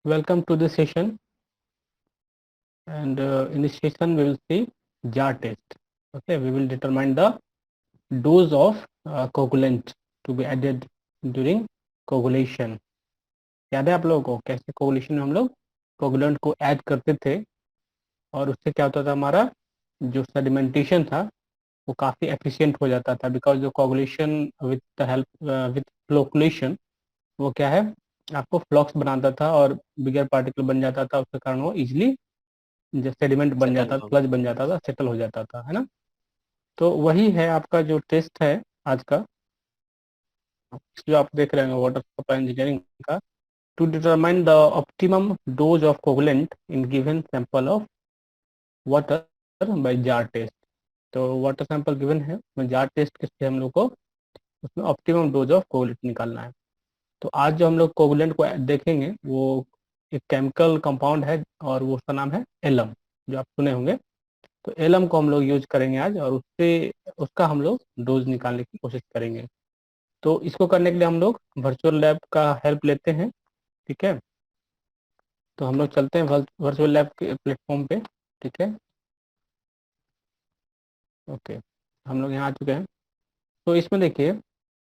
Welcome to this session, and in this session we will see jar test. Okay, we will determine the dose of coagulant to be added during coagulation. याद है आप लोगों को कैसे coagulation में हम लोग कोगुलेंट को ऐड करते थे और उससे क्या होता था, हमारा जो सेडिमेंटेशन था वो काफ़ी एफिशिएंट हो जाता था, बिकॉज जो coagulation with the help with flocculation वो क्या है, आपको फ्लॉक्स बनाता था और बिगर पार्टिकल बन जाता था, उसके कारण वो इजिली जो सेडिमेंट बन सेटल जाता था, हो स्लज बन जाता था, सेटल हो जाता था, है ना। तो वही है आपका जो टेस्ट है आज का, जो आप देख रहे हैं वाटर सप्लाई इंजीनियरिंग का, to determine the optimum dose of coagulant in given sample of water by jar test. तो वाटर सैंपल गिवन है, जार टेस्ट के हम लोग को उसमें ऑप्टिमम डोज ऑफ कोवलेंट निकालना है। तो आज जो हम लोग कोवलेंट को देखेंगे वो एक केमिकल कंपाउंड है और वो उसका नाम है एलम, जो आप सुने होंगे। तो एलम को हम लोग यूज करेंगे आज और उससे उसका हम लोग डोज निकालने की कोशिश करेंगे। तो इसको करने के लिए हम लोग वर्चुअल लैब का हेल्प लेते हैं, ठीक है। तो हम लोग चलते हैं वर्चुअल लैब के प्लेटफॉर्म पे, ठीक है। ओके, हम लोग यहाँ आ चुके हैं। तो इसमें देखिए,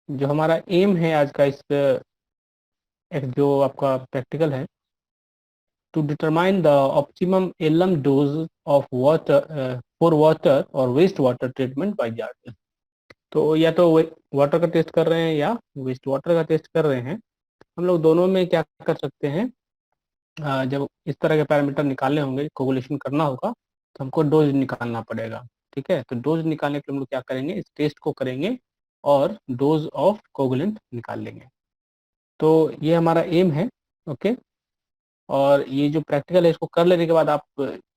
जो हमारा एम है आज का इस एक जो आपका प्रैक्टिकल है, to determine the optimum alum dose of water for water और waste water treatment by jar. तो या तो वाटर का टेस्ट कर रहे हैं या वेस्ट वाटर का टेस्ट कर रहे हैं, हम लोग दोनों में क्या कर सकते हैं, जब इस तरह के पैरामीटर निकालने होंगे, कोगुलेशन करना होगा, तो हमको डोज निकालना पड़ेगा, ठीक है। तो डोज निकालने के लिए हम लोग क्या करेंगे, इस टेस्ट को करेंगे और डोज ऑफ कोगुलेंट निकाल लेंगे। तो ये हमारा एम है, ओके। और ये जो प्रैक्टिकल है इसको कर लेने के बाद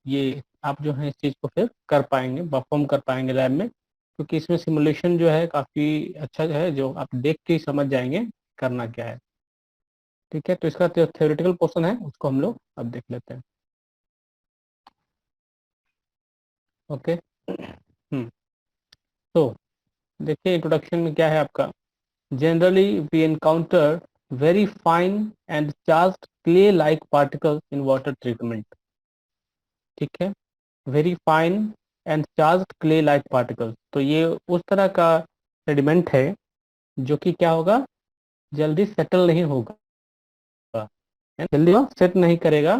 ये आप जो है इस चीज़ को फिर कर पाएंगे, परफॉर्म कर पाएंगे लैब में, क्योंकि इसमें सिमुलेशन जो है काफ़ी अच्छा है, जो आप देख के ही समझ जाएंगे करना क्या है, ठीक है। तो इसका जो थ्योरेटिकल पोर्शन है उसको हम लोग अब देख लेते हैं, ओके। तो देखिए इंट्रोडक्शन में क्या है आपका, generally we encounter very fine and charged clay like particles in water treatment, ठीक है। Very fine and charged clay like particles, तो ये उस तरह का सेडिमेंट है जो कि क्या होगा, जल्दी सेटल नहीं होगा, जल्दी सेट नहीं करेगा।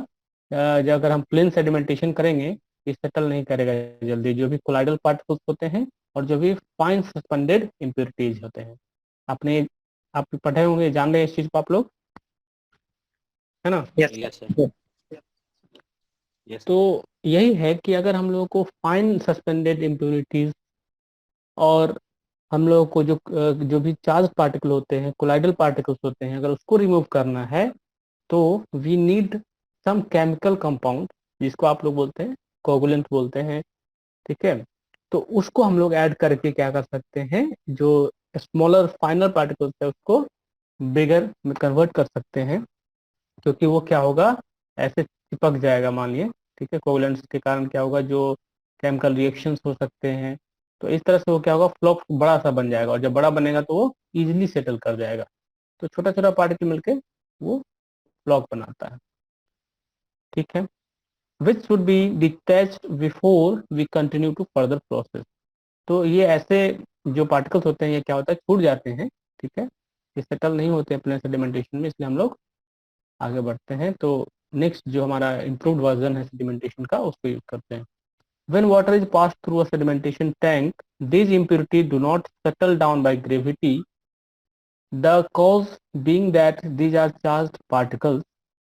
जो अगर हम प्लेन सेडिमेंटेशन करेंगे, ये सेटल नहीं करेगा जल्दी, जो भी कोलाइडल पार्टिकल्स होते हैं और जो भी फाइन सस्पेंडेड इम्प्योरिटीज होते हैं। आपने आप पढ़े होंगे, जान रहे हैं इस चीज को आप लोग, है ना। Yes yes sir. यस तो यही है कि अगर हम लोगों को फाइन सस्पेंडेड इम्प्योरिटीज और हम लोगों को जो भी चार्ज पार्टिकल होते हैं, कोलाइडल पार्टिकल्स होते हैं, अगर उसको रिमूव करना है तो we need some chemical compound, जिसको आप लोग बोलते हैं कोगुलेंट बोलते हैं, ठीक है। तो उसको हम लोग ऐड करके क्या कर सकते हैं, जो स्मॉलर फाइनल पार्टिकल्स है उसको बिगर में कन्वर्ट कर सकते हैं, क्योंकि वो क्या होगा, ऐसे चिपक जाएगा मान लिए, ठीक है। कोवलेंट्स के कारण क्या होगा, जो केमिकल रिएक्शंस हो सकते हैं, तो इस तरह से वो क्या होगा, फ्लॉक बड़ा सा बन जाएगा, और जब बड़ा बनेगा तो वो इजीली सेटल कर जाएगा। तो छोटा छोटा पार्टिकल मिलके वो फ्लॉक बनाता है, ठीक है। Which should be detached before we continue to further process. तो ये ऐसे जो पार्टिकल्स होते हैं, ये क्या होता है, छूट जाते हैं, ठीक है। ये सेटल नहीं होते हैं प्लेन सेडिमेंटेशन में, इसलिए हम लोग आगे बढ़ते हैं। तो नेक्स्ट जो हमारा इम्प्रूव्ड वर्जन है सेडिमेंटेशन का, उसको यूज करते हैं। When water is passed through a sedimentation tank, these impurities do not settle down by gravity. The cause being that these are charged particles,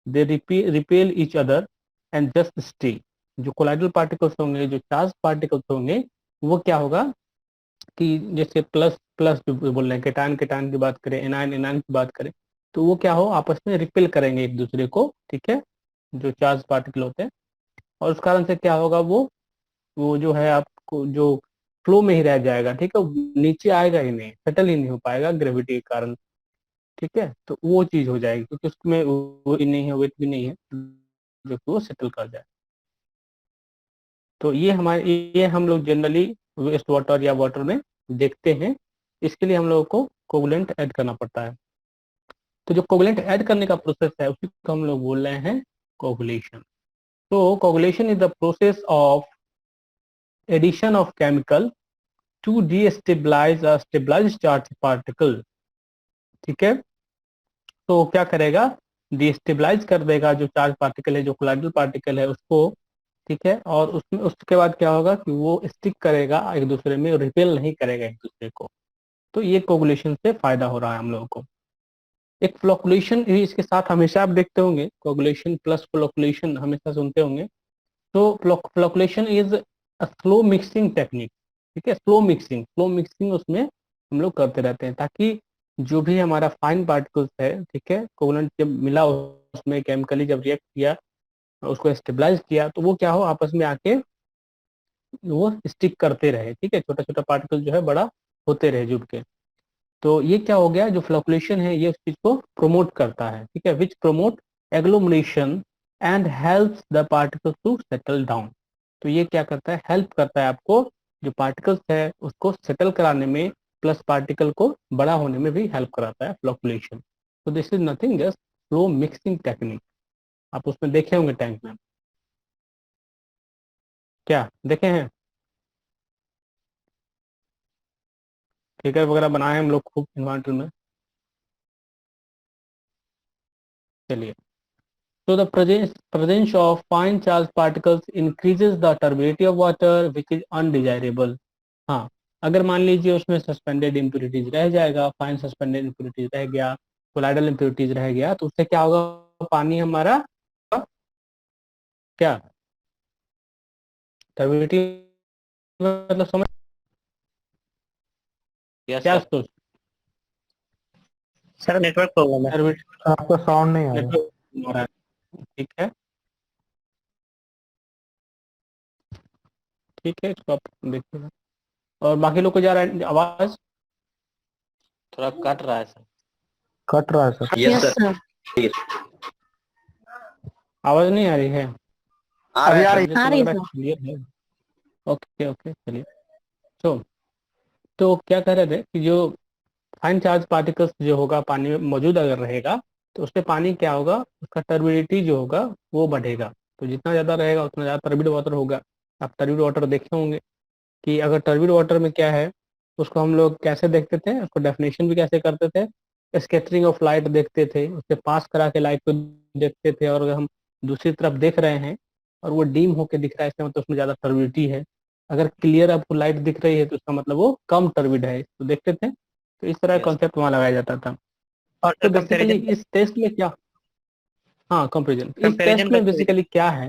they repel each other and just stay. जो colloidal particles होंगे, जो charge particles होंगे, वो क्या होगा कि जैसे plus plus जो बोल रहे हैं, केटायन केटायन की बात करें, एनायन एनायन की बात करें, तो वो क्या हो, आपस में रिपेल करेंगे एक दूसरे को, ठीक है, जो चार्ज पार्टिकल होते हैं। और उस कारण से क्या होगा, वो जो है आपको जो फ्लो में ही रह जाएगा, ठीक है, नीचे आएगा ही नहीं, सेटल ही नहीं हो पाएगा ग्रेविटी के कारण, ठीक है। तो वो चीज हो जाएगी, क्योंकि उसमें वो ही नहीं है, वेट भी नहीं है जो कि वो सेटल कर जाए। तो ये हम लोग जनरली वेस्ट वाटर या वाटर में देखते हैं, इसके लिए हम लोगों को कोगुलेंट ऐड करना पड़ता है। तो जो कोगुलेंट ऐड करने का प्रोसेस है उसी को हम लोग बोल रहे हैं कोगुलेशन। तो coagulation is the process of addition of chemical to destabilise a stabilised charge particle. ठीक है, तो क्या करेगा, डिस्टेबलाइज कर देगा जो चार्ज पार्टिकल है, जो कोलाइडल पार्टिकल है उसको। ठीक है, और उसमें उसके बाद क्या होगा कि वो स्टिक करेगा एक दूसरे में, रिपेल नहीं करेगा एक दूसरे को। तो ये कोगुलेशन से फायदा हो रहा है हम लोगों को। एक फ्लोकुलेशन भी इसके साथ हमेशा आप देखते होंगे, कोगुलेशन प्लस फ्लोकुलेशन हमेशा सुनते होंगे। तो flocculation is a slow mixing technique. ठीक है, स्लो मिक्सिंग उसमें हम लोग करते रहते हैं, ताकि जो भी हमारा फाइन पार्टिकल्स है, ठीक है, कोवलेंट जब मिला उसमें केमिकली जब रिएक्ट किया, उसको स्टेबलाइज किया, तो वो क्या हो आपस में आके वो स्टिक करते रहे। ठीक है, छोटा छोटा पार्टिकल जो है बड़ा होते रहे जुड़ के। तो ये क्या हो गया, जो फ्लोकुलेशन है ये उस चीज को प्रोमोट करता है। ठीक है, which promote agglomeration and helps the particle to settle down. तो ये क्या करता है, हेल्प करता है आपको जो पार्टिकल्स है उसको सेटल कराने में, प्लस पार्टिकल को बड़ा होने में भी हेल्प कराता है फ्लोकुलेशन। तो this is nothing just slow mixing technique. आप उसमें देखे होंगे टैंक में, क्या देखे हैं, फिगर वगैरह बनाए हम लोग खूब इन्वायरमेंटल में। चलिए, so the presence of fine charged particles increases the turbidity of water which is undesirable। हाँ, अगर मान लीजिए उसमें सस्पेंडेड इम्प्योरिटीज रह जाएगा, फाइन सस्पेंडेड इम्प्योरिटीज रह गया, कोलाइडल इम्प्योरिटीज रह गया, तो उससे क्या होगा, पानी हमारा क्या टर्बिडिटी, मतलब समझ यस क्या सर। सोच, सर नेटवर्क प्रॉब्लम है। टर्बिडिटी आपका साउंड नहीं आ रहा। नेटवर्क हो रहा है। ठीक है, ठीक है, इसको आप देखिएगा। और बाकी लोग को जा रहा है आवाज, थोड़ा कट रहा है सर। कट रहा है सर। Yes sir. आवाज नहीं आ रही है, आ रहा अभी है आ सर। रही। मुझे तो लग रहा है क्लियर है। ओके ओके, चलिए। तो क्या कह रहे थे कि जो फाइन चार्ज पार्टिकल्स जो होगा पानी में मौजूद अगर रहेगा, तो उससे पानी क्या होगा, उसका टर्बिडिटी जो होगा वो बढ़ेगा। तो जितना ज़्यादा रहेगा उतना ज़्यादा टर्बिड वाटर होगा। आप टर्बिड वाटर देखे होंगे कि अगर टर्बिड वाटर में क्या है, उसको हम लोग कैसे देखते थे, उसको डेफिनेशन भी कैसे करते थे, स्कैटरिंग ऑफ लाइट देखते थे, उससे पास करा के लाइट को देखते थे। और अगर हम दूसरी तरफ देख रहे हैं और वो डीम होके दिख रहा है, इसका मतलब उसमें ज़्यादा टर्बिडिटी है। अगर क्लियर आपको लाइट दिख रही है तो उसका मतलब वो कम टर्बिड है, तो देखते थे। तो इस तरह का यस। कॉन्सेप्ट वहाँ लगाया जाता था। और तो सर बेसिकली कंपैरिजन, इस टेस्ट में क्या, हाँ कंपेरिजन, इस कंपैरिजन टेस्ट में करते हुए। बेसिकली क्या है,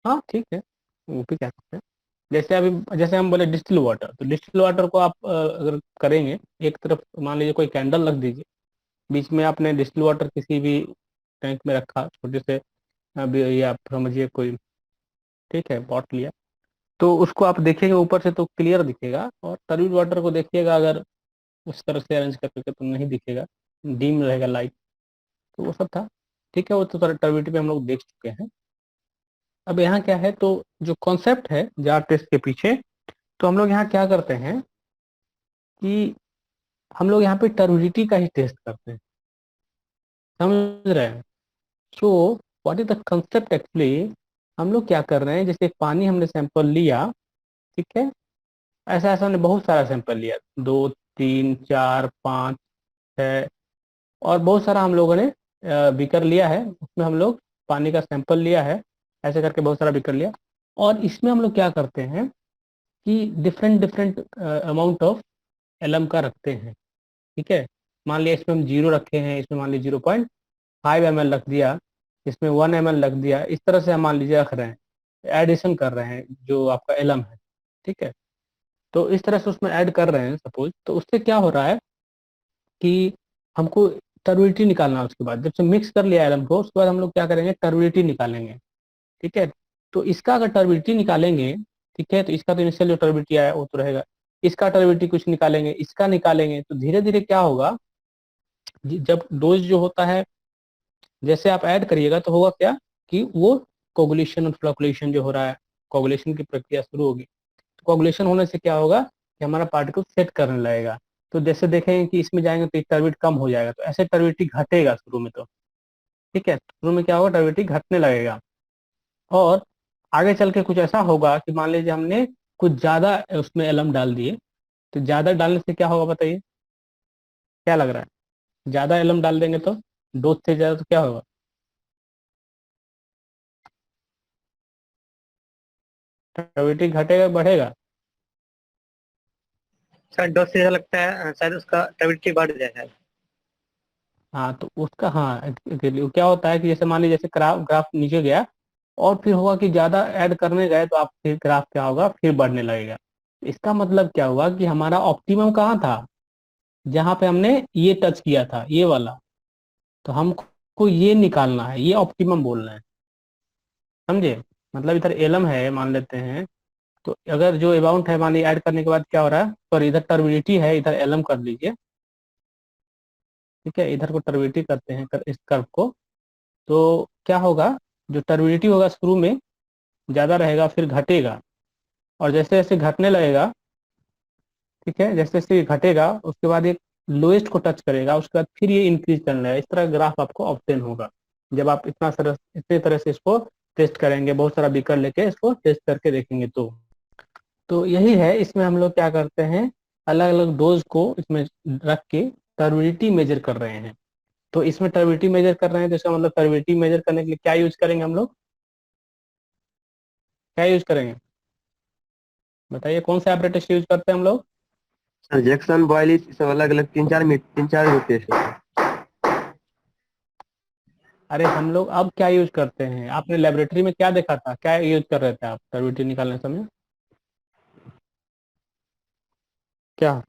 हाँ ठीक है, वो भी कह सकते हैं। जैसे अभी जैसे हम बोले डिस्टिल वाटर, तो डिस्टिल वाटर को आप अगर करेंगे, एक तरफ मान लीजिए कोई कैंडल रख दीजिए, बीच में आपने डिस्टिल वाटर किसी भी टैंक में रखा छोटे से, अभी ये आप समझिए कोई, ठीक है, पॉट लिया, तो उसको आप देखेंगे ऊपर से तो क्लियर दिखेगा, और टर्बिड वाटर को देखिएगा अगर उस तरह से अरेंज करके तो नहीं दिखेगा, डीम रहेगा लाइट। तो वो सब था। ठीक है, वो तो टर्बिडिटी पे हम लोग देख चुके हैं। अब यहाँ क्या है, तो जो कॉन्सेप्ट है जार टेस्ट के पीछे, तो हम लोग यहाँ क्या करते हैं कि हम लोग यहाँ पे टर्बिडिटी का ही टेस्ट करते हैं, समझ रहे हैं। So what is the concept actually, हम लोग क्या कर रहे हैं, जैसे पानी हमने सैंपल लिया, ठीक है, ऐसा ऐसा हमने बहुत सारा सैंपल लिया, 2 3 4 5 6, और बहुत सारा हम लोगों ने बीकर लिया है, उसमें हम लोग पानी का सैंपल लिया है, ऐसे करके बहुत सारा बीकर लिया। और इसमें हम लोग क्या करते हैं कि different different amount of LM का रखते हैं। ठीक है, मान लिया इसमें हम 0 रखे हैं, इसमें मान लीजिए 0.5 ml रख दिया, इसमें 1 ml रख दिया, इस तरह से हम मान लीजिए रख रहे हैं, एडिशन कर रहे हैं जो आपका एलएम है। ठीक है, तो इस तरह से उसमें ऐड कर रहे हैं सपोज, तो उससे क्या हो रहा है कि हमको टर्बिडिटी निकालना है। उसके बाद जब से मिक्स कर लिया एलएम को, उसके बाद हम लोग क्या करेंगे, टर्बिडिटी निकालेंगे। ठीक है, तो इसका अगर टर्बिडिटी निकालेंगे, ठीक है, तो इसका तो इनिशियल जो टर्बिडिटी आया वो तो रहेगा, इसका टर्बिडिटी कुछ निकालेंगे, इसका निकालेंगे, तो धीरे धीरे क्या होगा, जब डोज जो होता है जैसे आप ऐड करिएगा तो होगा क्या कि वो कोगुलेशन और फ्लोकुलेशन जो हो रहा है, कोगुलेशन की प्रक्रिया शुरू होगी। तो कोगुलेशन होने से क्या होगा कि हमारा पार्टिकल सेट करने लगेगा। तो जैसे देखेंगे कि इसमें जाएंगे तो टर्बिडिटी कम हो जाएगा, तो ऐसे टर्बिडिटी घटेगा शुरू में। तो ठीक है, शुरू में क्या होगा, टर्बिडिटी घटने लगेगा। और आगे चल के कुछ ऐसा होगा कि मान लीजिए हमने कुछ ज्यादा उसमें एलम डाल दिए, तो ज्यादा डालने से क्या होगा बताइए, क्या लग रहा है? ज्यादा एलम डाल देंगे तो डोज से ज्यादा तो क्या होगा? टर्बिडिटी घटेगा बढ़ेगा? शायद डोज से ऐसा लगता है शायद उसका टर्बिडिटी बढ़ जाएगा। हाँ तो उसका, हाँ actually क्या होता है कि जैसे मान लीजिए जैसे ग्राफ ग्राफ नीचे गया और फिर होगा कि ज्यादा ऐड करने गए तो आप फिर ग्राफ क्या होगा, फिर बढ़ने लगेगा। इसका मतलब क्या हुआ कि हमारा ऑप्टिमम कहाँ था, जहाँ पे हमने ये टच किया था, ये वाला। तो हमको ये निकालना है, ये ऑप्टिमम बोल रहे हैं, समझे? मतलब इधर एलम है मान लेते हैं, तो अगर जो अमाउंट है मान लीजिए ऐड करने के बाद क्या हो रहा है, सॉरी इधर टर्बिडिटी है, इधर एलम कर लीजिए। ठीक है, इधर को टर्बिडिटी करते हैं इस कर्व को। तो क्या होगा, जो टर्बिडिटी होगा शुरू में ज़्यादा रहेगा, फिर घटेगा, और जैसे जैसे घटने लगेगा, ठीक है, जैसे जैसे घटेगा उसके बाद एक लोएस्ट को टच करेगा, उसके बाद फिर ये इंक्रीज करने लगेगा। इस तरह ग्राफ आपको ऑब्टेन होगा जब आप इतने तरह से इसको टेस्ट करेंगे, बहुत सारा बीकर लेके इसको टेस्ट करके देखेंगे। तो यही है, इसमें हम लोग क्या करते हैं, अलग अलग डोज को इसमें रख के टर्बिडिटी मेजर कर रहे हैं। तो इसमें टर्बिडिटी मेजर कर रहे हैं तो इसका मतलब टर्बिडिटी मेजर करने के लिए क्या यूज करेंगे हम लोग, क्या यूज करेंगे बताइए, कौन सा एपरेटस यूज करते हैं हम लोग? सर जैक्सन बॉयलिस सब अलग अलग 3-4 टेस्ट होते हैं। अरे हम लोग अब क्या यूज करते हैं, आपने लेबोरेटरी में क्या देखा था, क्या यूज कर रहे थे आप टर्बिडिटी निकालने समय? क्या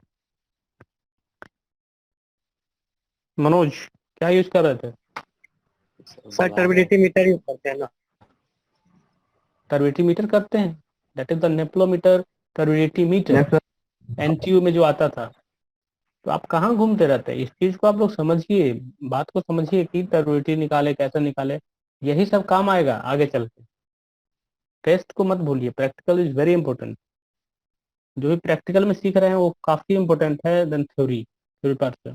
मनोज, क्या यूज कर रहे थे? सर टर्बिडिटी मीटर यूज करते हैं ना। टर्बिडिटी मीटर करते हैं, that is the nephelometer, turbidity meter, next NTU में जो आता था। तो आप कहाँ घूमते रहते हैं, इस चीज को आप लोग समझिए, बात को समझिए कि टर्बिडिटी निकाले कैसे निकाले, यही सब काम आएगा आगे चल के। टेस्ट को मत भूलिए, प्रैक्टिकल इज वेरी इंपॉर्टेंट। जो भी प्रैक्टिकल में सीख रहे हैं वो काफी इंपॉर्टेंट है देन थ्योरी, थ्योरी पार्ट से।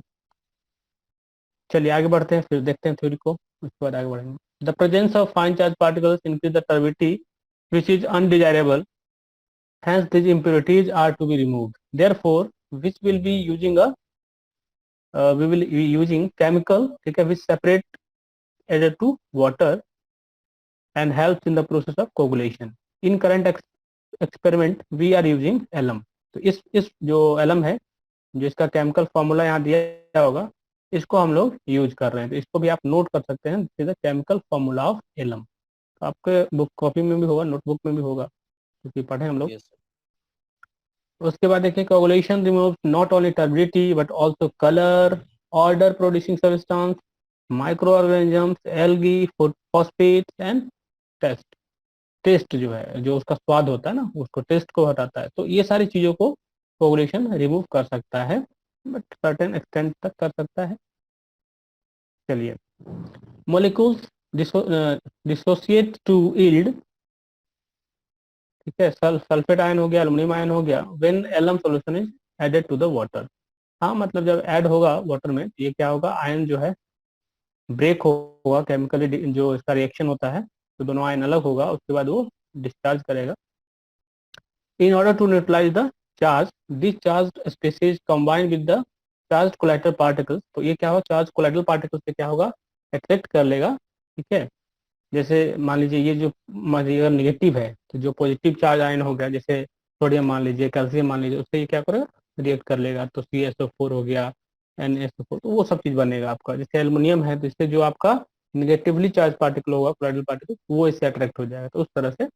चलिए आगे बढ़ते हैं, फिर देखते हैं थ्योरी को, उसके बाद आगे बढ़ेंगे। The presence of fine charge particles increase the turbidity which is undesirable, hence these impurities are to be removed, therefore which will be using a we will be using chemical, ठीक है, which separate added to water and helps in the process of coagulation. In current experiment we are using alum। तो इस जो alum है, जो इसका chemical formula यहाँ दिया होगा, इसको हम लोग यूज कर रहे हैं। तो इसको भी आप नोट कर सकते हैं, this is the chemical formula of alum. तो आपके बुक कॉपी में भी होगा, नोटबुक में भी होगा, क्योंकि पढ़े हम लोग। उसके बाद देखिए, coagulation remove not only turbidity but also colour, odour producing substance, microorganisms, algae, phosphate and taste. Taste जो है, जो उसका स्वाद होता है ना, उसको टेस्ट को हटाता है। तो ये सारी चीजों को कोगुलेशन रिमूव कर सकता है, बट सर्टेन एक्सटेंट तक कर सकता है। चलिए, मोलिक्यूल्स डिसोसिएट टू यील्ड, ठीक है, सल्फेट आयन हो गया, एल्युमिनियम आयन हो गया, when alum solution is added to the water. हाँ मतलब जब ऐड होगा वाटर में, ये क्या होगा, आयन जो है ब्रेक होगा केमिकली, जो इसका रिएक्शन होता है, तो दोनों आयन अलग होगा, उसके बाद वो डिस्चार्ज करेगा। In order to neutralise the charge, this charge species combine with the charge colloidal particles. तो ये क्या होगा, चार्ज कोलाइडल पार्टिकल से क्या होगा, अट्रैक्ट कर लेगा। ठीक है, जैसे मान लीजिए ये जो मान लीजिए अगर निगेटिव है, तो जो पॉजिटिव चार्ज आयन हो गया, जैसे सोडियम मान लीजिए, कैल्शियम मान लीजिए, उससे ये क्या करेगा, रिएक्ट कर लेगा। तो CSO4 हो गया, NaSO4, तो वो सब चीज बनेगा आपका। जैसे एल्युमिनियम है, तो इससे जो आपका निगेटिवली चार्ज पार्टिकल होगा, कोलाइडल पार्टिकल, वो इससे अट्रैक्ट हो जाएगा। तो उस तरह से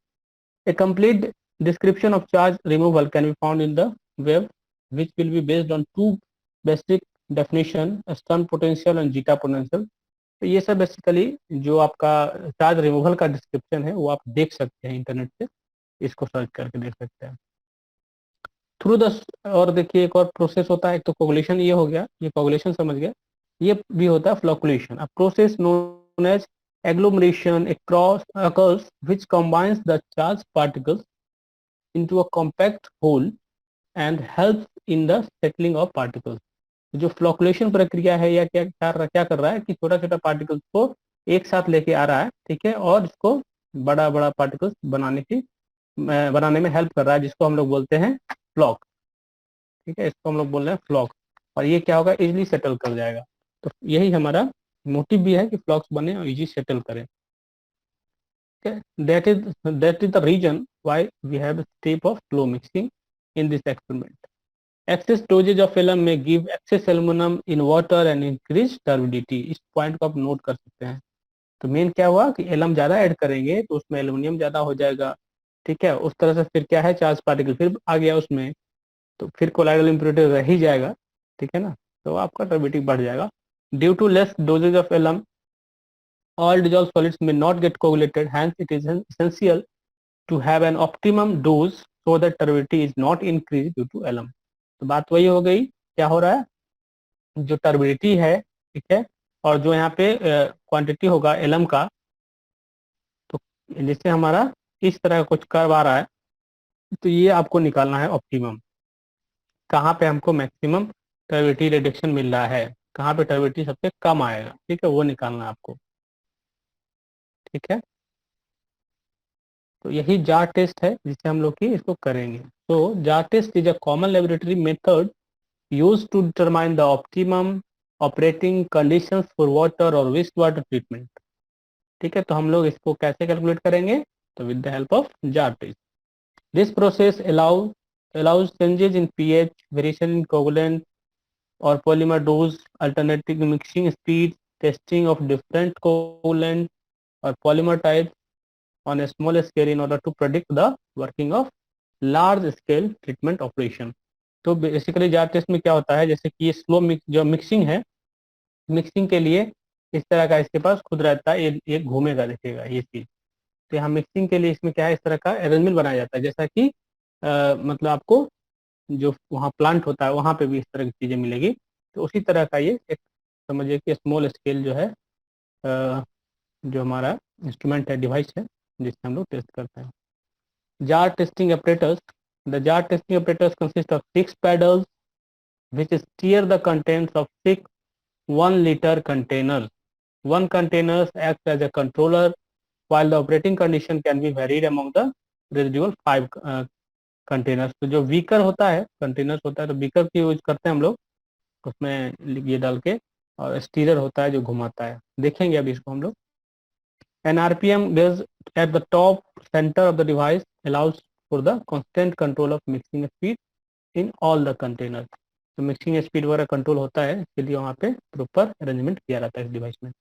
a complete description of charge removal can be found in the web, which will be based on two basic definition, Stern potential and zeta potential. तो ये सब बेसिकली जो आपका चार्ज रिमूवल का डिस्क्रिप्शन है, वो आप देख सकते हैं इंटरनेट से, इसको सर्च करके देख सकते हैं थ्रू द। और देखिए एक और प्रोसेस होता है, एक तो कोगुलेशन, ये हो गया, ये कोगुलेशन समझ गया। ये भी होता है flocculation, a process known as agglomeration across occurs which combines the charged particles into a compact whole and help in the settling of particles. जो फ्लोकुलेशन प्रक्रिया है या क्या कर रहा है कि छोटा छोटा पार्टिकल्स को एक साथ लेके आ रहा है, ठीक है, और इसको बड़ा बड़ा पार्टिकल्स बनाने में हेल्प कर रहा है, जिसको हम लोग बोलते हैं फ्लॉक। ठीक है, इसको हम लोग बोल रहे हैं फ्लॉक। और ये क्या होगा, इजिली सेटल कर जाएगा। तो यही हमारा मोटिव भी है कि फ्लॉक्स बने और इजी सेटल करें। That is the reason why we have step of slow mixing in this experiment. Excess dosage of alum may give excess aluminum in water and increase turbidity। इस point को आप note कर सकते हैं। तो main क्या हुआ कि एलम ज्यादा ऐड करेंगे तो उसमें एल्यूमिनियम ज्यादा हो जाएगा। ठीक है, उस तरह से फिर क्या है, चार्ज पार्टिकल फिर आ गया उसमें, तो फिर कोलाइडल इम्प्योरिटी रह ही जाएगा। ठीक है ना, तो आपका टर्बिडिटी बढ़ जाएगा। Due to less dosages of alum all dissolved solids may not get coagulated, hence it is essential to have an optimum dose so that turbidity is not increased due to alum। तो बात वही हो गई, क्या हो रहा है, जो टर्बिडिटी है, ठीक है, और जो यहाँ पे क्वांटिटी होगा एलम का, तो जैसे हमारा इस तरह का कुछ कर्व आ रहा है, तो ये आपको निकालना है ऑप्टिमम। कहाँ पे हमको मैक्सिमम टर्बिडिटी रिडक्शन मिल रहा है, कहाँ पे टर्बिडिटी सबसे कम आएगा, ठीक है, वो निकालना है आपको। ठीक है, तो यही जार टेस्ट है जिससे हम लोग की इसको करेंगे। तो jar test is a common laboratory method used to determine the optimum operating conditions for water or waste water treatment। ठीक है, तो हम लोग इसको कैसे कैलकुलेट करेंगे, तो with the help of jar test. This process allows changes in pH, variation in coagulant or polymer dose, alternating mixing speed, testing of different coagulant or polymer types on a small scale in order to predict the working of large scale treatment operation। तो basically jar test में क्या होता है, जैसे कि ये slow mix जो mixing है, मिक्सिंग के लिए इस तरह का इसके पास खुद रहता है, ये घूमेगा, देखिएगा ये चीज। तो यहाँ मिक्सिंग के लिए इसमें क्या है, इस तरह का अरेंजमेंट बनाया जाता है, जैसा कि मतलब आपको जो वहाँ प्लांट होता है वहाँ पे भी इस तरह की चीजें मिलेगी। तो उसी तरह का ये एक समझिए कि स्मॉल स्केल जो है जो हमारा इंस्ट्रूमेंट है, डिवाइस है, जिससे हम लोग टेस्ट करते हैं। jar testing apparatus। The jar testing apparatus consists of 6 paddles which steer the contents of 6 1-liter containers। One container acts as a controller while the operating condition can be varied among the residual 5 containers। तो जो beaker होता है, containers होता है, तो beaker की use करते हैं हम लोग, उसमें ये डाल के, और स्टीरर होता है जो घुमाता है, देखेंगे अभी इसको हम लोग। An RPM gauge at the top center of the device allows for the constant control of mixing speed in all the containers। तो मिक्सिंग स्पीड वगैरह कंट्रोल होता है, इसके लिए वहाँ पे प्रॉपर अरेंजमेंट किया जाता है इस डिवाइस में।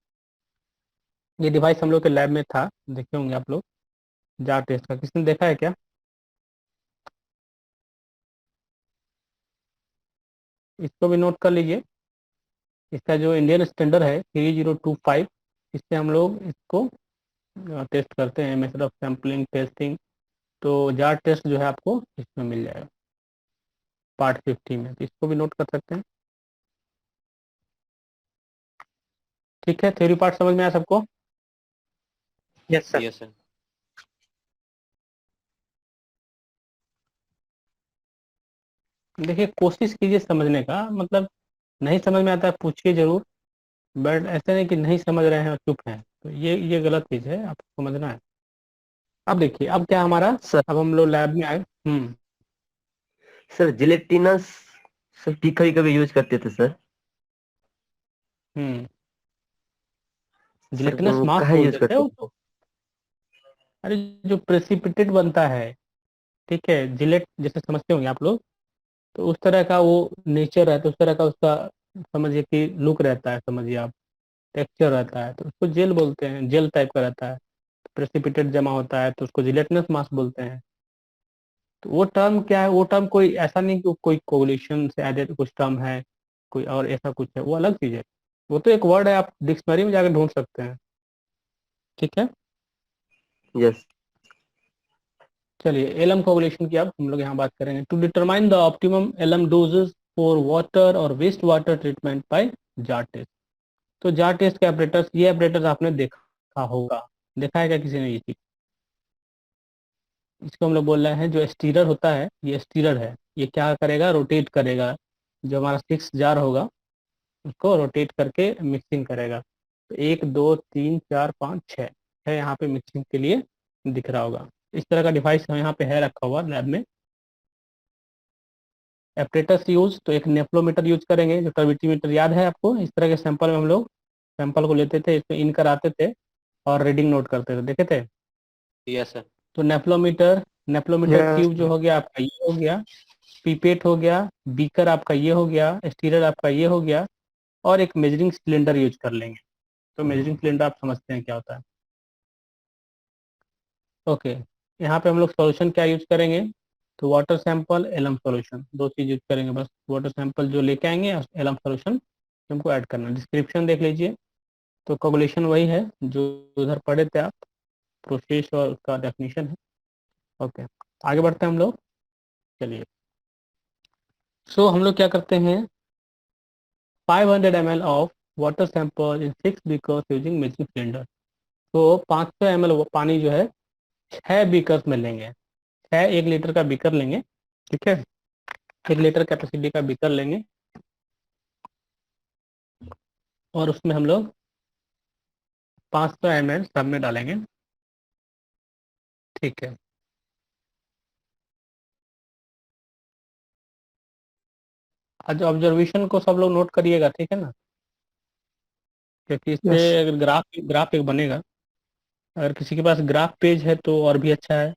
ये डिवाइस हम लोग के लैब में था, देखे होंगे आप लोग। जार टेस्ट का किसने देखा है क्या, इसको भी नोट कर लीजिए। इसका जो इंडियन स्टैंडर्ड है 3025, इससे हम लोग इसको टेस्ट करते हैं, मेथड ऑफ सैम्पलिंग टेस्टिंग। तो जार टेस्ट जो है आपको इसमें मिल जाएगा पार्ट 50 में, तो इसको भी नोट कर सकते हैं। ठीक है, थ्योरी पार्ट समझ में आया सबको। Yes sir. देखिए कोशिश कीजिए समझने का, मतलब नहीं समझ में आता है पूछिए जरूर, बट ऐसे नहीं कि नहीं समझ रहे हैं और चुप हैं, तो ये गलत चीज है, आपको समझना है। अब देखिए, अब क्या हमारा सर अब हम लोग लैब में आए। सर जिलेटिनस सर की कभी कभी यूज करते थे सर। हम्म सर जिलेटिनस मास कहाँ यूज बोलते थे करते वो थे? तो। अरे जो प्रेसिपिटेट बनता है, ठीक है, जिलेट जैसे समझते होंगे आप लोग, तो उस तरह का वो नेचर है, तो उस तरह का उसका समझिए कि लुक रहता है, समझिए आप, टेक्सचर रहता है, तो उसको जेल बोलते हैं, जेल टाइप का रहता है। प्रेसिपिटेट जमा होता है तो उसको जिलेटिनस मास बोलते हैं। तो वो टर्म क्या है, वो टर्म कोई ऐसा नहीं कि कोई कोगुलेशन से एडेड कुछ टर्म है, कोई और ऐसा कुछ है, वो अलग चीज है। वो तो एक वर्ड है, आप डिक्शनरी में जाकर ढूंढ सकते हैं। ठीक है, यस। चलिए एलम कोगुलेशन की अब हम लोग यहाँ बात करेंगे। To determine the optimum alum doses for water और waste water treatment by jar test. तो जार टेस्ट के ऑपरेटर्स, ये ऑपरेटर्स आपने देखा होगा, देखा है क्या किसी ने ये चीज, इसको हम लोग बोल रहे हैं जो स्टीरर होता है, ये स्टीरर है। ये क्या करेगा, रोटेट करेगा, जो हमारा 6 जार होगा उसको रोटेट करके मिक्सिंग करेगा। तो 1 2 3 4 5 6 है यहाँ पे मिक्सिंग के लिए दिख रहा होगा। इस तरह का डिवाइस यहाँ पे है रखा हुआ लैब में। एपरेटस यूज, तो एक नेफ्लोमीटर यूज करेंगे, जो टर्बिटीमीटर याद है आपको, इस तरह के सैंपल में हम लोग सैंपल को लेते थे, इसमें इन कराते थे और रीडिंग नोट करते थे, देखे थे। Yes sir. तो नेफ्लोमीटर, नेफ्लोमीटर यस ट्यूब जो हो गया आपका ये हो गया, पीपेट हो गया, बीकर आपका ये हो गया, स्टीरर आपका ये हो गया, और एक मेजरिंग सिलेंडर यूज कर लेंगे। तो मेजरिंग सिलेंडर आप समझते हैं क्या होता है। ओके, यहाँ पे हम लोग सॉल्यूशन क्या यूज करेंगे, तो वाटर सैंपल एलम सॉल्यूशन, दो चीज यूज करेंगे बस। वाटर सैंपल जो लेके आएंगे और एलम सॉल्यूशन हमको ऐड करना है। डिस्क्रिप्शन देख लीजिए, तो कोगुलेशन वही है जो उधर पढ़े थे आप, प्रोसेस और उसका डेफिनेशन है। ओके, आगे बढ़ते हैं हम लोग। चलिए, सो हम लोग क्या करते हैं, 500 ml of water sample in 6 beakers using measuring cylinder. तो 500 ml पानी जो है 6 बीकर्स में लेंगे, 6 1 लीटर का बीकर लेंगे, ठीक है, 1 लीटर कैपेसिटी का बीकर लेंगे और उसमें हम लोग 500 ml सब में डालेंगे, ठीक है। आज ऑब्जर्वेशन को सब लोग नोट करिएगा, ठीक है ना, क्योंकि यस इससे ग्राफ ग्राफ एक बनेगा। अगर किसी के पास ग्राफ पेज है तो और भी अच्छा है,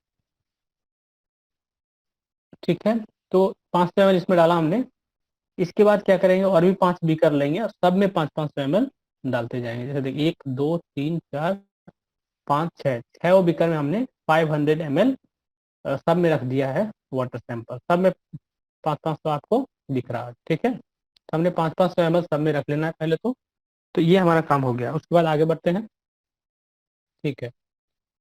ठीक है। तो 500 ml इसमें डाला हमने, इसके बाद क्या करेंगे, और भी 5 बीकर लेंगे और सब में 500 ml डालते जाएंगे। जैसे देखिए 1 2 3 4 5 6, 6 वो बीकर में हमने 500 ml सब में रख दिया है वाटर सैंपल, सब में 500 आपको दिख रहा है, ठीक है। तो हमने 500 ml सब में रख लेना है पहले तो ये हमारा काम हो गया। उसके बाद आगे बढ़ते हैं, ठीक है।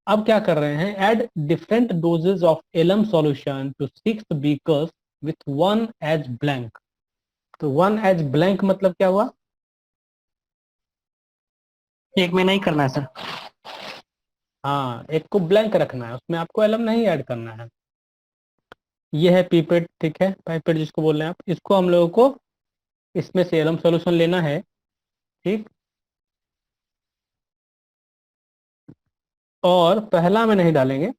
अब क्या कर रहे हैं, add different dosages of alum solution to 6 beakers with 1 as blank. तो 1 एज ब्लैंक मतलब क्या हुआ, एक में नहीं करना है सर। हाँ, एक को ब्लैंक रखना है, उसमें आपको एलम नहीं ऐड करना है। ये है पीपेट, ठीक है, पाइपेट जिसको बोल रहे हैं आप, इसको हम लोगों को इसमें से एलम सॉल्यूशन लेना है, ठीक। और पहला में नहीं डालेंगे,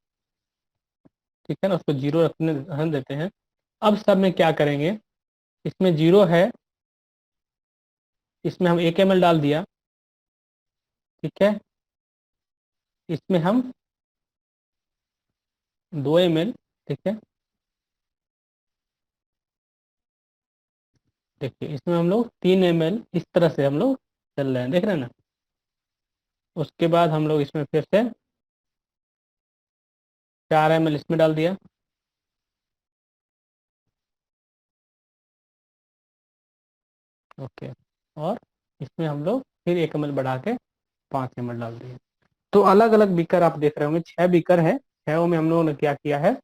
ठीक है ना, उसको जीरो रहने देते हैं। अब सब में क्या करेंगे, इसमें जीरो है, इसमें हम 1 ml डाल दिया, ठीक है। इसमें हम 2 ml, ठीक है। देखिए इसमें हम लोग 3 ml, इस तरह से हम लोग चल रहे हैं, देख रहे हैं ना। उसके बाद हम लोग इसमें फिर से 4 ml इसमें डाल दिया, ओके। और इसमें हम लोग फिर 1 ml बढ़ा के 5 ml डाल दिए। तो अलग अलग बीकर आप देख रहे होंगे, 6 बीकर है, 6 में हम लोगों ने क्या किया है,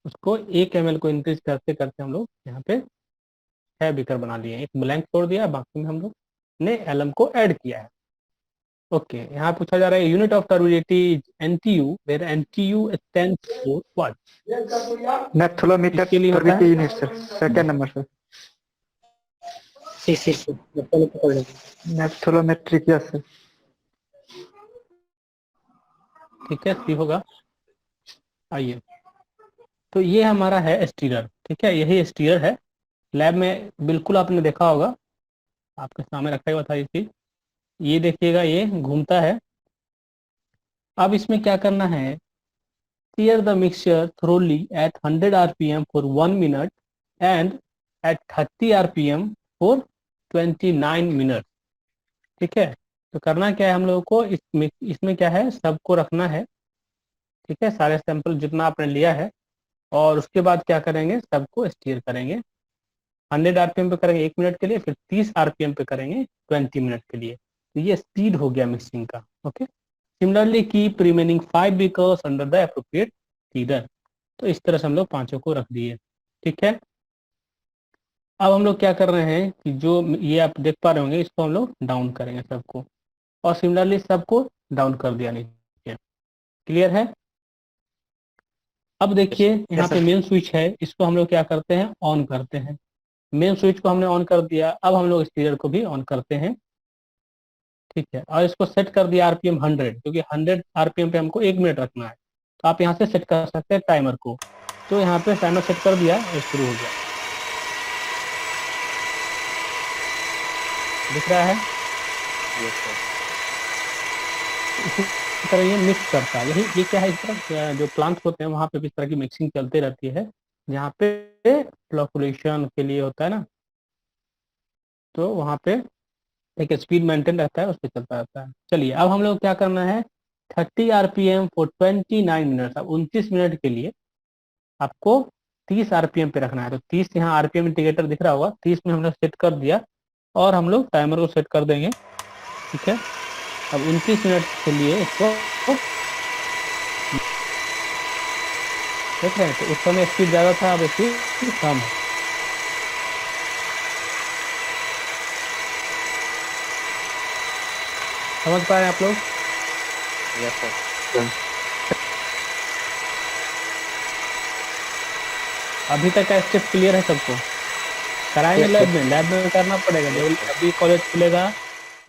उसको 1 ml को इंक्रीज करते करते हम लोग यहाँ पे 6 बीकर बना लिए, एक ब्लैंक छोड़ दिया, बाकी में हम लोग ने एलम को ऐड किया है। ओके, यहाँ पूछा जा रहा है unit of turbidity NTU, where NTU stands for what. Nephelometer इसके लिए होता टर्बिटी है unit sir, second number sir. C पकड़ लेंगे, नेफ्थोलोमेट्रिक यस सर। ठीक है, सी होगा। आइए, तो ये हमारा है स्टीरर, ठीक है, यही स्टीरर है। लैब में बिल्कुल आपने देखा होगा, आपके सामने रखा हुआ था ये चीज, ये देखिएगा ये घूमता है। अब इसमें क्या करना है, stir the mixture thoroughly at 100 rpm for 1 minute and at 30 rpm for 29 minutes, ठीक है। तो करना क्या है हम लोगों को, इसमें क्या है, सबको रखना है, ठीक है, सारे सैंपल जितना आपने लिया है। और उसके बाद क्या करेंगे, सबको स्टीयर करेंगे। 100 आरपीएम पे करेंगे 1 मिनट के लिए, फिर 30 आरपीएम पे करेंगे 20 मिनट के लिए। तो ये स्पीड हो गया मिक्सिंग का, okay. Similarly keep remaining 5 beakers under the appropriate feeder. तो इस तरह से हम लोग पांचों को रख दिए, ठीक है। अब हम लोग क्या कर रहे हैं कि जो ये आप देख पा रहे होंगे, इसको हम लोग डाउन करेंगे सबको, और सिमिलरली सबको डाउन कर दिया नीचे। क्लियर है, अब देखिए यहाँ पे मेन स्विच है, इसको हम लोग क्या करते हैं, ऑन करते हैं। मेन स्विच को हमने ऑन कर दिया, अब हम लोग स्टीरियर को भी ऑन करते हैं। ठीक है, और इसको सेट कर दिया आरपीएम 100, क्योंकि 100 आरपीएम पे हमको 1 मिनट रखना है। तो आप यहाँ से सेट कर सकते हैं टाइमर को। तो यहाँ पे टाइमर सेट कर दिया और शुरू हो गया, दिख रहा है। इसी तरह ये मिक्स करता है, यही ये क्या है, इस तरह जो प्लांट्स होते हैं वहाँ पे इस तरह की मिक्सिंग चलती रहती है, जहाँ पे फ्लोकुलेशन के लिए होता है ना, तो वहाँ पे एक स्पीड मेंटेन रहता है, उस पर चलता रहता है। चलिए अब हम लोग क्या करना है, 30 आरपीएम फॉर 29 मिनट्स। अब 29 मिनट के लिए आपको 30 आरपीएम पे रखना है। तो 30 यहाँ आरपीएम इंडिकेटर दिख रहा होगा, 30 में हम लोग सेट कर दिया और हम लोग टाइमर को सेट कर देंगे। ठीक है, अब 29 मिनट के लिए इसको देख रहे हैं, तो उस समय स्पीड ज़्यादा था, अब स्पीड कम है। समझ पा रहे हैं आप लोग? Yes sir. अभी तक का स्टेप क्लियर है सबको? कराएंगे लैब में, लैब में करना पड़ेगा जब अभी कॉलेज खुलेगा,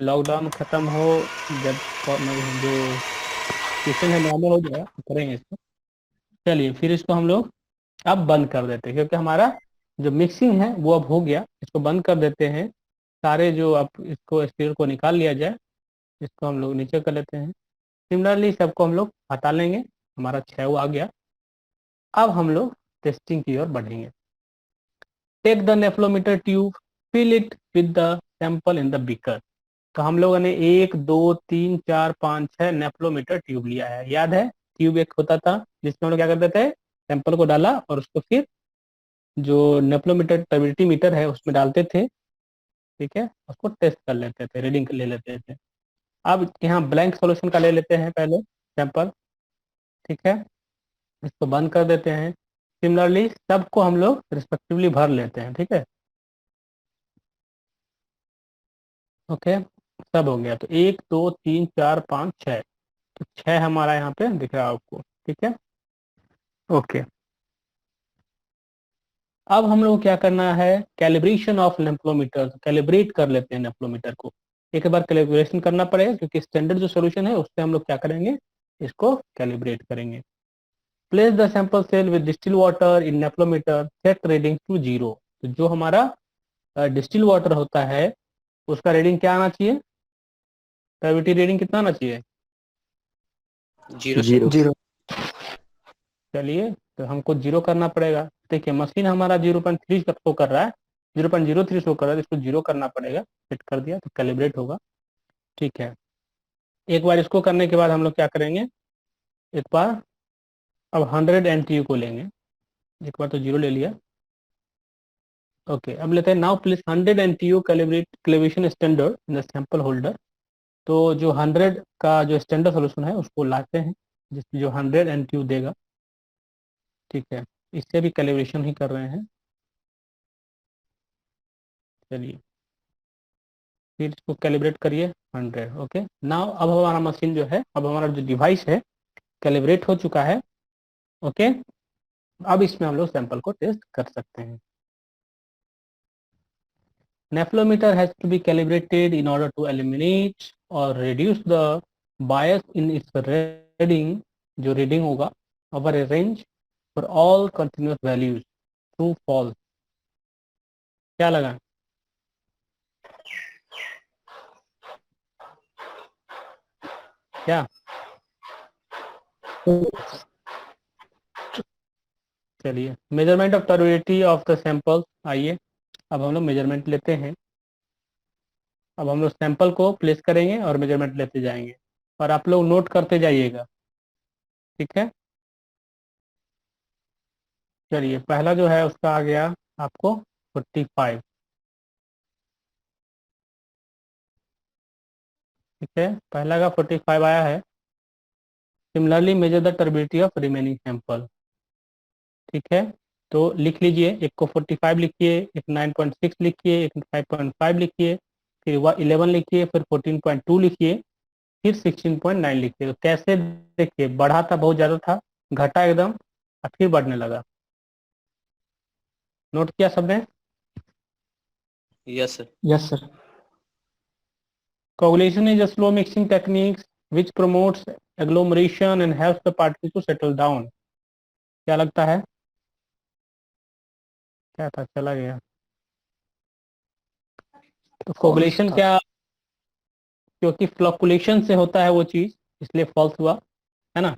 लॉकडाउन खत्म हो, जब जो सिचुएशन है नॉर्मल हो जाए तो करेंगे इसको। चलिए फिर इसको हम लोग अब बंद कर देते हैं, क्योंकि हमारा जो मिक्सिंग है वो अब हो गया। इसको बंद कर देते हैं सारे, जो अब इसको स्टीयर को निकाल लिया जाए। इसको हम लोग नीचे कर लेते हैं। सिमिलरली सबको हम लोग हटा लेंगे, हमारा 6 वो आ गया। अब हम लोग टेस्टिंग की ओर बढ़ेंगे। Take the nephelometer tube, fill it with the sample in the beaker. तो हम लोगों ने 1 2 3 4 5 6 नेफ्लोमीटर ट्यूब लिया है। याद है, ट्यूब एक होता था जिसमें हम लोग क्या करते थे, सैंपल को डाला और उसको फिर जो नेफ्लोमीटर टर्बिडिटी मीटर है उसमें डालते थे। ठीक है, उसको टेस्ट कर लेते थे, रीडिंग ले लेते थे। अब यहाँ ब्लैंक सॉल्यूशन का ले लेते हैं पहले सैंपल। ठीक है, इसको बंद कर देते हैं। सिमिलरली सबको हम लोग रिस्पेक्टिवली भर लेते हैं। ठीक है, ओके, सब हो गया। तो 1 2 3 4 5 6, तो 6 हमारा यहाँ पे दिख रहा है आपको। ठीक है, ओके। अब हम लोग क्या करना है, कैलिब्रेशन ऑफ नेफ्लोमीटर, कैलिब्रेट कर लेते हैं नेफ्लोमीटर को। एक बार कैलिब्रेशन करना पड़ेगा, क्योंकि स्टैंडर्ड जो सोल्यूशन है उससे हम लोग क्या करेंगे, इसको कैलिब्रेट करेंगे। Place the sample cell with distil water in nephelometer, set reading to 0। तो जो हमारा डिस्टिल वाटर होता है उसका रीडिंग क्या आना चाहिए, ग्रेविटी रीडिंग कितना आना चाहिए, 0 0। चलिए तो हमको 0 करना पड़ेगा। देखिए मशीन हमारा 0.3 शो कर रहा है, 0.03 शो कर रहा है, इसको 0 करना पड़ेगा। सेट कर दिया तो कैलिब्रेट होगा। ठीक है, एक बार इसको करने के बाद हम लोग क्या करेंगे, एक बार अब 100 NTU को लेंगे। एक बार तो 0 ले लिया। ओके, अब लेते हैं now please 100 NTU calibration standard in the sample holder. तो जो 100 का जो स्टैंडर्ड सोल्यूशन है उसको लाते हैं, जिसमें जो 100 NTU देगा। ठीक है, इससे भी कैलिब्रेशन ही कर रहे हैं। चलिए फिर इसको कैलिब्रेट करिए 100। ओके, नाउ अब हमारा मशीन जो है, अब हमारा जो डिवाइस है कैलिब्रेट हो चुका है। ओके, अब इसमें हम लोग सैंपल को टेस्ट कर सकते हैं। Nephelometer has to be calibrated in order to eliminate और reduce the bias in its reading. जो रीडिंग होगा over a range for all continuous values, true false. क्या लगा, क्या? चलिए measurement of turbidity of the sample. आइए अब हम लोग मेजरमेंट लेते हैं। अब हम लोग सैंपल को प्लेस करेंगे और मेजरमेंट लेते जाएंगे, और आप लोग नोट करते जाइएगा। ठीक है, चलिए पहला जो है उसका आ गया आपको 45। ठीक है, पहला का 45 आया है। Similarly measure the turbidity of remaining sample. ठीक है, तो लिख लीजिए, एक को 45 लिखिए, एक 9.6 लिखिए, एक 5.5 लिखिए, फिर 11 लिखिए, फिर 14.2 लिखिए, फिर 16.9 लिखिए। तो कैसे, देखिए बढ़ा था, बहुत ज़्यादा था, घटा एकदम अब फिर बढ़ने लगा। नोट किया सबने? Yes sir. Yes sir. Coagulation is a slow mixing technique which promotes agglomeration and helps the particles to settle down. क्या लगता है? क्या था, चला गया। तो कोगुलेशन क्या, क्योंकि फ्लक्चुएशन से होता है वो चीज, इसलिए फॉल्स हुआ, है ना।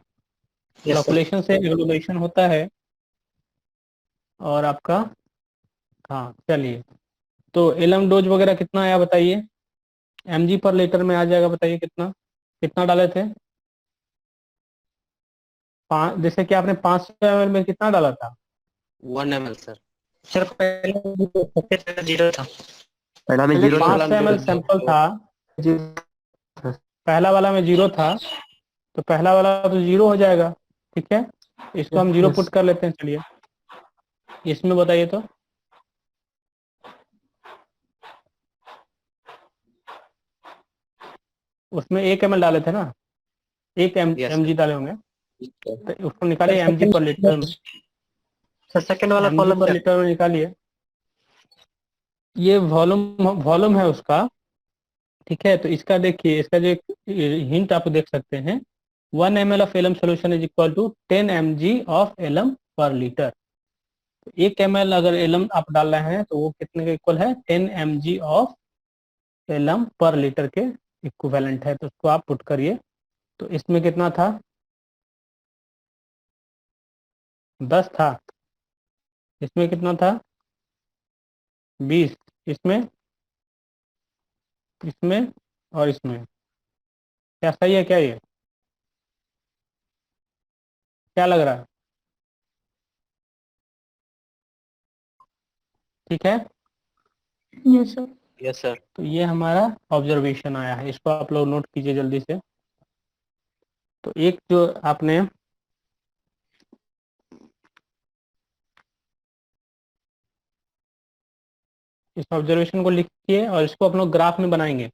फ्लक्चुएशन से एग्लोमेरेशन होता है। और आपका, हाँ चलिए, तो एलम डोज वगैरह कितना आया बताइए, mg पर लीटर में आ जाएगा, बताइए कितना, कितना डाले थे? जैसे कि आपने 500 ml में कितना डाला था? 1 ml सर। सर पहले 0 था। पहला में 0 था। 500 ml सैंपल था, पहला वाला में 0 था, तो पहला वाला तो 0 हो जाएगा, ठीक है। इसको हम 0 पुट कर लेते हैं, चलिए। इसमें बताइए तो, उसमें 1 ml डाले थे ना, 1 mg डाले होंगे, तो उसको निकालिए mg पर लीटर में, सर सेकंड वाला mg कॉलम पर क्या? लीटर में निकालिए। ये वॉल्यूम वॉल्यूम है उसका, ठीक है। तो इसका देखिए, इसका जो हिंट आप देख सकते हैं, 1 ml of alum solution is equal to 10 mg of alum per litre. 1 ml अगर एलम आप डाल रहे हैं तो वो कितने के इक्वल है, 10 mg of alum per litre के इक्विवेलेंट है। तो उसको आप पुट करिए, तो इसमें कितना था, 10 था, इसमें कितना था, 20, इसमें, इसमें और इसमें, क्या सही है क्या ये, क्या लग रहा है, ठीक है। Yes sir. Yes sir. तो ये हमारा ऑब्जर्वेशन आया है, इसको आप लोग नोट कीजिए जल्दी से। तो एक जो आपने इस ऑब्जर्वेशन को लिखिए और इसको आप लोग ग्राफ में बनाएंगे।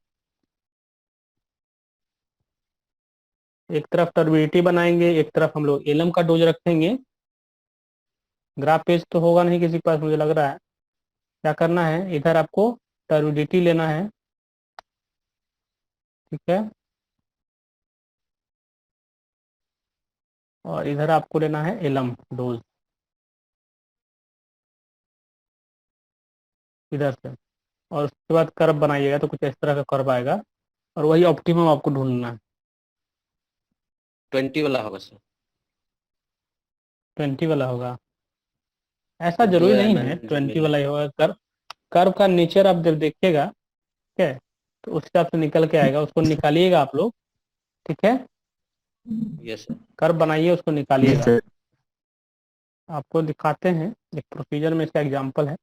एक तरफ टर्बिडिटी बनाएंगे, एक तरफ हम लोग एलम का डोज रखेंगे। ग्राफ पेज तो होगा नहीं किसी के पास, मुझे लग रहा है। क्या करना है, इधर आपको टर्बिडिटी लेना है, ठीक है, और इधर आपको लेना है एलम डोज, इधर से। और उसके बाद कर्व बनाइएगा तो कुछ इस तरह का कर्व आएगा, और वही ऑप्टिमम आपको ढूंढना है। 20 वाला होगा सर। 20 वाला होगा, ऐसा तो 2 जरूरी नहीं ml है जो 20 मिली। वाला ही होगा। कर्व, कर्व का नेचर आप जब देखिएगा, ठीक है, तो उस हिसाब से निकल के आएगा, उसको निकालिएगा आप लोग, ठीक है। Yes sir. कर्व बनाइए, उसको जी निकालिएगा। सर। आपको दिखाते हैं एक प्रोसीजर में, इसका एग्जांपल है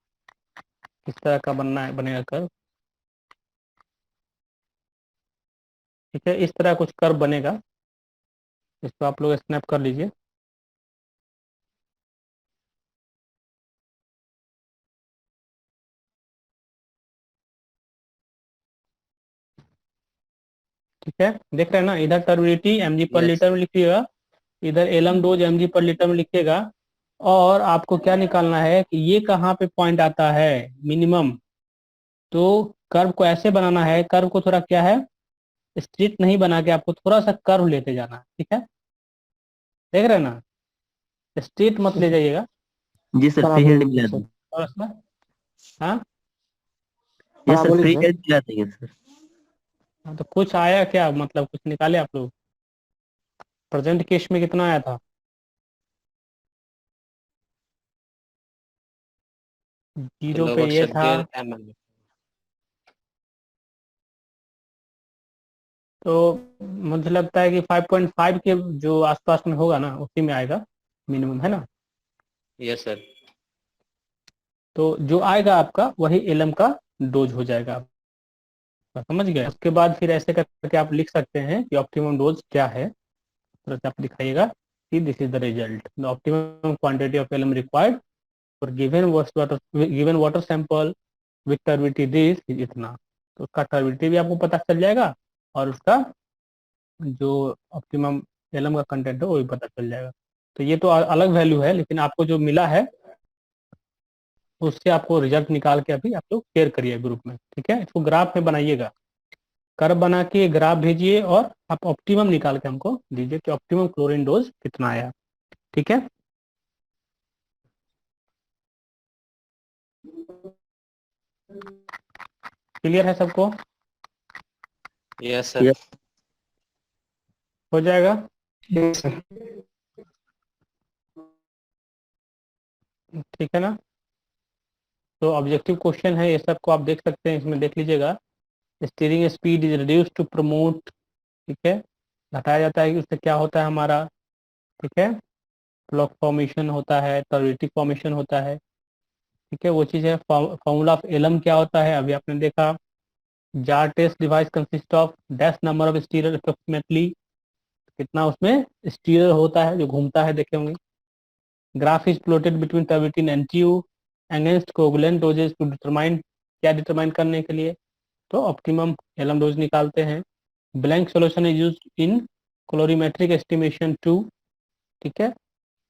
किस तरह का बनना है, बनेगा कर्व, ठीक है। इस तरह कुछ कर्व बनेगा, इसको आप लोग स्नैप कर लीजिए। ठीक है, देख रहे हैं ना, इधर टर्बिडिटी mg पर यस। लीटर में लिखिएगा, इधर एलम डोज mg पर लीटर में लिखिएगा। और आपको क्या निकालना है कि ये कहाँ पे पॉइंट आता है, मिनिमम। तो कर्व को ऐसे बनाना है, कर्व को थोड़ा क्या है, स्ट्रेट नहीं बना के आपको थोड़ा सा कर्व लेते जाना है, ठीक है। देख रहे हैं ना, स्ट्रेट मत ले जाइएगा, जी सर, फ्री हैंड मिला था। और उसमें, हाँ, यस सर, फ्री हैंड मिला था। Yes sir. हाँ, तो कुछ आया क्या, मतलब कुछ निकाले आप लोग, प्रेजेंट केस में कितना आया था, 0 पे लगभग ये सर था, 1.5 ml। तो मुझे लगता है कि 5.5 के जो आसपास में होगा ना, उसी में आएगा मिनिमम, है ना। Yes sir. तो जो आएगा आपका वही एलम का डोज हो जाएगा आपका, समझ गए। उसके बाद फिर ऐसे करके आप लिख सकते हैं कि ऑप्टिमम डोज क्या है, तो आप दिखाइएगा कि this is the result, the optimum quantity of alum required for given water sample with turbidity this is इतना। तो उसका टर्बिडिटी भी आपको पता चल जाएगा, और उसका जो ऑप्टिमम एलम का कंटेंट है वो भी पता चल जाएगा। तो ये तो अलग वैल्यू है, लेकिन आपको जो मिला है उससे आपको रिजल्ट निकाल के अभी आप लोग शेयर करिए ग्रुप में, ठीक है। इसको ग्राफ में बनाइएगा, कर्व बना के ग्राफ भेजिए और आप ऑप्टिमम निकाल के हमको दीजिए कि ऑप्टिमम क्लोरीन डोज कितना आया, ठीक है। क्लियर है सबको? Yes sir. Yes. हो जाएगा। Yes sir. ठीक है ना। तो ऑब्जेक्टिव क्वेश्चन है ये, सबको आप देख सकते हैं, इसमें देख लीजिएगा। Stirring speed is reduce to promote, ठीक है, घटाया जाता है कि उससे क्या होता है हमारा, ठीक है, ब्लॉक फॉर्मेशन होता है, टर्बिडिटी फॉर्मेशन होता है, ठीक है, वो चीज़ है। फॉर्मूला ऑफ एलम क्या होता है अभी आपने देखा। Jar test device consist of dash number of stirrer approximately, कितना उसमें स्टीरर होता है जो घूमता है, देखे होंगे। Graph is plotted between turbidity and NTU against coagulant dosages to determine, क्या डिटरमाइन करने के लिए, तो ऑप्टिमम एलम डोज निकालते हैं। Blank solution is use in colorimetric estimation to, ठीक है,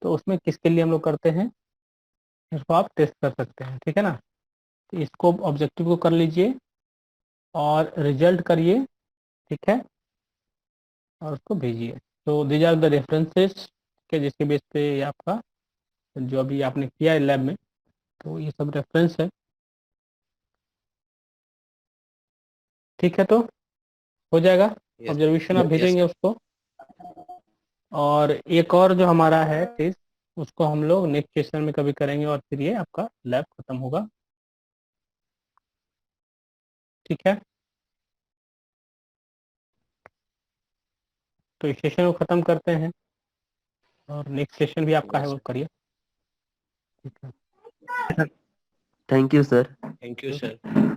तो उसमें किसके लिए हम लोग करते हैं, इसको आप टेस्ट कर सकते हैं, ठीक है ना। तो इसको ऑब्जेक्टिव को कर लीजिए और रिजल्ट करिए, ठीक है, और उसको भेजिए। तो दीज आर द रेफरेंसेस के जिसके बेस पे ये आपका जो अभी आपने किया है लैब में, तो ये सब रेफरेंस है, ठीक है। तो हो जाएगा, ऑब्जर्वेशन आप भेजेंगे उसको। और एक और जो हमारा है टेस्ट, उसको हम लोग नेक्स्ट सेशन में कभी करेंगे और फिर ये आपका लैब खत्म होगा, ठीक है। तो इस सेशन को खत्म करते हैं और नेक्स्ट सेशन भी आपका है वो करिए, ठीक है। Thank you, sir. Thank you sir.